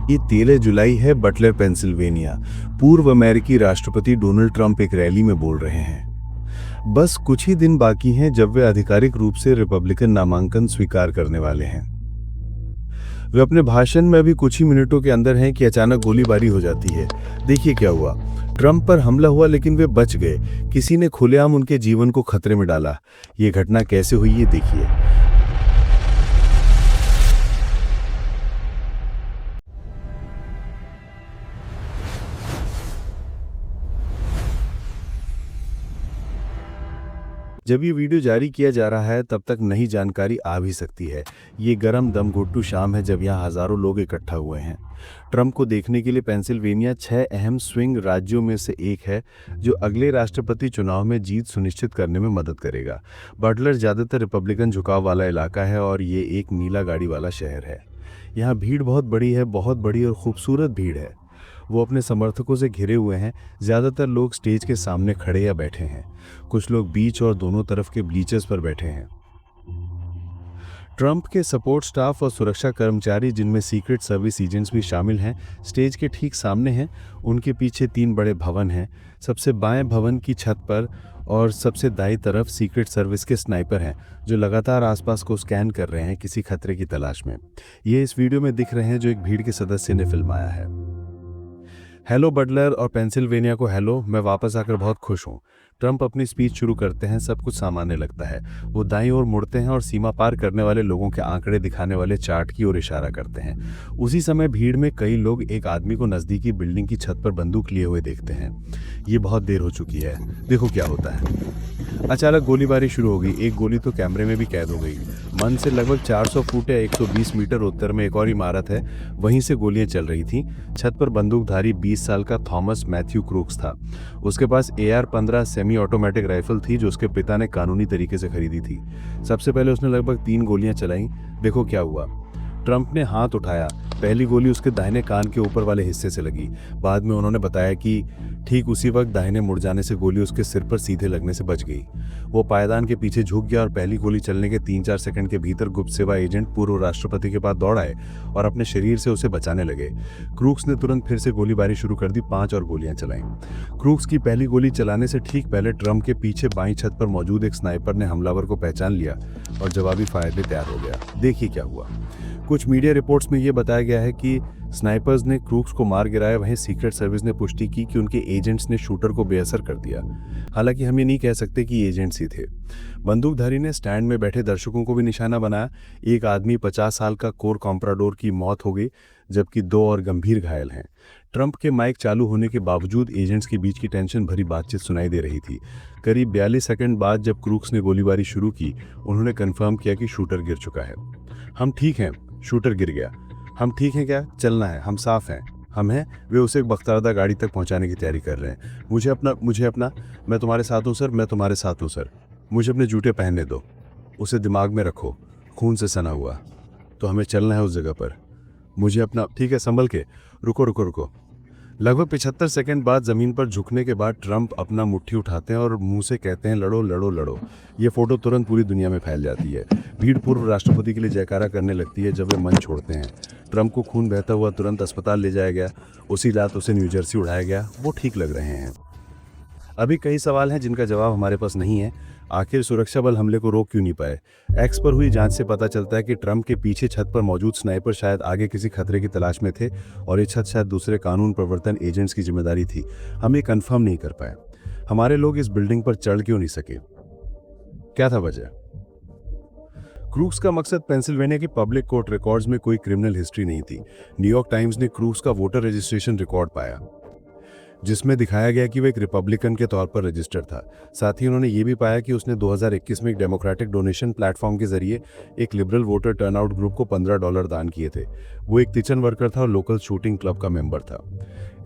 ये 13 जुलाई है, Buttler Pennsylvania. पूर्व अमेरिकी राष्ट्रपति डोनाल्ड ट्रंप एक रैली में बोल रहे हैं। बस कुछ ही दिन बाकी हैं जब वे आधिकारिक रूप से रिपब्लिकन नामांकन स्वीकार करने वाले हैं। वे अपने भाषण में अभी कुछ ही मिनटों के अंदर हैं कि अचानक गोलीबारी हो जाती है। देखिए क्या हुआ। ट्रंप पर हमला हुआ लेकिन वे बच गए। किसी ने खुलेआम उनके जीवन को खतरे में डाला। ये घटना कैसे हुई, ये देखिए। जब ये वीडियो जारी किया जा रहा है तब तक नई जानकारी आ भी सकती है। ये गरम दम घोटू शाम है जब यहाँ हजारों लोग इकट्ठा हुए हैं। ट्रंप को देखने के लिए पेंसिल्वेनिया 6 अहम स्विंग राज्यों में से एक है जो अगले राष्ट्रपति चुनाव में जीत सुनिश्चित करने में मदद करेगा। बटलर ज़्यादातर रिपब्लिकन झुकाव वाला इलाका है और ये एक नीला गाड़ी वाला शहर है। यहाँ भीड़ बहुत बड़ी है, बहुत बड़ी और खूबसूरत भीड़ है। वो अपने समर्थकों से घिरे हुए हैं। ज़्यादातर लोग स्टेज के सामने खड़े या बैठे हैं। कुछ लोग बीच और दोनों तरफ के ब्लीचर्स पर बैठे हैं। ट्रंप के सपोर्ट स्टाफ और सुरक्षा कर्मचारी, जिनमें सीक्रेट सर्विस एजेंट्स भी शामिल हैं, स्टेज के ठीक सामने हैं। उनके पीछे 3 बड़े भवन हैं। सबसे बाएं भवन की छत पर और सबसे दाईं तरफ सीक्रेट सर्विस के स्नाइपर हैं जो लगातार आसपास को स्कैन कर रहे हैं किसी खतरे की तलाश में। ये इस वीडियो में दिख रहे हैं जो एक भीड़ के सदस्य ने फिल्माया है। हेलो बटलर और पेंसिल्वेनिया को हेलो। मैं वापस आकर बहुत खुश हूँ। ट्रंप अपनी स्पीच शुरू करते हैं। सब कुछ सामान्य लगता है। वो दाईं ओर मुड़ते हैं और सीमा पार करने वाले लोगों के आंकड़े दिखाने वाले चार्ट की ओर इशारा करते हैं। उसी समय भीड़ में कई लोग एक आदमी को नज़दीकी बिल्डिंग की छत पर बंदूक लिए हुए देखते हैं। ये बहुत देर हो चुकी है। देखो क्या होता है। अचानक गोलीबारी शुरू हो गई। एक गोली तो कैमरे में भी कैद हो गई। मन से लगभग 400 फुट या 120 मीटर उत्तर में एक और इमारत है, वहीं से गोलियां चल रही थीं। छत पर बंदूकधारी 20 साल का थॉमस मैथ्यू क्रूक्स था। उसके पास AR-15 सेमी ऑटोमेटिक राइफल थी जो उसके पिता ने कानूनी तरीके से खरीदी थी। सबसे पहले उसने लगभग 3 गोलियां चलाईं। देखो क्या हुआ। ट्रंप ने हाथ उठाया। पहली गोली उसके दाहिने कान के ऊपर वाले हिस्से से लगी। बाद में उन्होंने बताया कि ठीक उसी वक्त दाहिने मुड़ जाने से गोली उसके सिर पर सीधे लगने से बच गई। वो पायदान के पीछे झुक गया और पहली गोली चलने के 3-4 सेकंड के भीतर गुप्त सेवा एजेंट पूर्व राष्ट्रपति के पास दौड़ आए और अपने शरीर से उसे बचाने लगे। क्रूक्स ने तुरंत फिर से गोलीबारी शुरू कर दी। 5 और गोलियां चलाईं। क्रूक्स की पहली गोली चलाने से ठीक पहले ट्रंप के पीछे बाईं छत पर मौजूद एक स्नाइपर ने हमलावर को पहचान लिया और जवाबी फायर लिए तैयार हो गया। देखिए क्या हुआ। कुछ मीडिया रिपोर्ट्स में यह बताया गया है कि स्नाइपर्स ने क्रूक्स को मार गिराया। वहीं सीक्रेट सर्विस ने पुष्टि की कि उनके एजेंट्स ने शूटर को बेअसर कर दिया। हालांकि हम ये नहीं कह सकते कि एजेंट्स ही थे। बंदूकधारी ने स्टैंड में बैठे दर्शकों को भी निशाना बनाया। एक आदमी 50 साल का कोर कॉम्प्राडोर की मौत हो गई जबकि 2 और गंभीर घायल हैं। ट्रंप के माइक चालू होने के बावजूद एजेंट्स के बीच की टेंशन भरी बातचीत सुनाई दे रही थी। करीब 42 सेकंड बाद जब क्रूक्स ने गोलीबारी शुरू की, उन्होंने कन्फर्म किया कि शूटर गिर चुका है। हम ठीक हैं, शूटर गिर गया। हम ठीक हैं क्या? चलना है, हम साफ हैं। हम हैं। वे उसे एक बख्तारदा गाड़ी तक पहुंचाने की तैयारी कर रहे हैं। मुझे अपना मैं तुम्हारे साथ हूं सर, मैं तुम्हारे साथ हूं सर। मुझे अपने जूते पहनने दो। उसे दिमाग में रखो, खून से सना हुआ। तो हमें चलना है उस जगह पर। मुझे अपना ठीक है, संभल के। रुको रुको रुको। लगभग 75 सेकंड बाद जमीन पर झुकने के बाद ट्रंप अपना मुट्ठी उठाते हैं और मुंह से कहते हैं, लड़ो लड़ो लड़ो। ये फोटो तुरंत पूरी दुनिया में फैल जाती है। भीड़ पूर्व राष्ट्रपति के लिए जयकारा करने लगती है जब वे मंच छोड़ते हैं। ट्रंप को खून बहता हुआ तुरंत अस्पताल ले जाया गया। उसी रात उसे न्यू जर्सी उड़ाया गया। वो ठीक लग रहे हैं। अभी कई सवाल हैं जिनका जवाब हमारे पास नहीं है। आखिर सुरक्षा बल हमले को रोक क्यों नहीं पाए? एक्स पर हुई जांच से पता चलता है कि ट्रंप के पीछे छत पर मौजूद स्नाइपर शायद आगे किसी खतरे की तलाश में थे और ये छत शायद दूसरे कानून प्रवर्तन एजेंट्स की जिम्मेदारी थी। हम ये कंफर्म नहीं कर पाए। हमारे लोग इस बिल्डिंग पर चढ़ क्यों नहीं सके? क्या था वजह? क्रूक्स का मकसद पेंसिल्वेनिया की पब्लिक कोर्ट रिकॉर्ड्स में कोई क्रिमिनल हिस्ट्री नहीं थी। न्यूयॉर्क टाइम्स ने क्रूक्स का वोटर रजिस्ट्रेशन रिकॉर्ड पाया जिसमें दिखाया गया कि वह एक रिपब्लिकन के तौर पर रजिस्टर्ड था। साथ ही उन्होंने ये भी पाया कि उसने 2021 में एक डेमोक्रेटिक डोनेशन प्लेटफॉर्म के जरिए एक लिबरल वोटर टर्नआउट ग्रुप को $15 दान किए थे। वो एक किचन वर्कर था और लोकल शूटिंग क्लब का मेंबर था।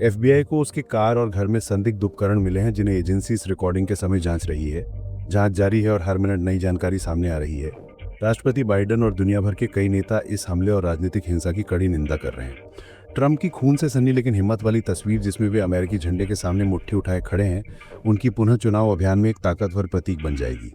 FBI को उसकी कार और घर में संदिग्ध उपकरण मिले हैं जिन्हें एजेंसी इस रिकॉर्डिंग के समय जांच रही है। जांच जारी है और हर मिनट नई जानकारी सामने आ रही है। राष्ट्रपति बाइडेन और दुनिया भर के कई नेता इस हमले और राजनीतिक हिंसा की कड़ी निंदा कर रहे हैं। ट्रंप की खून से सनी लेकिन हिम्मत वाली तस्वीर जिसमें वे अमेरिकी झंडे के सामने मुट्ठी उठाए खड़े हैं, उनकी पुनः चुनाव अभियान में एक ताकतवर प्रतीक बन जाएगी।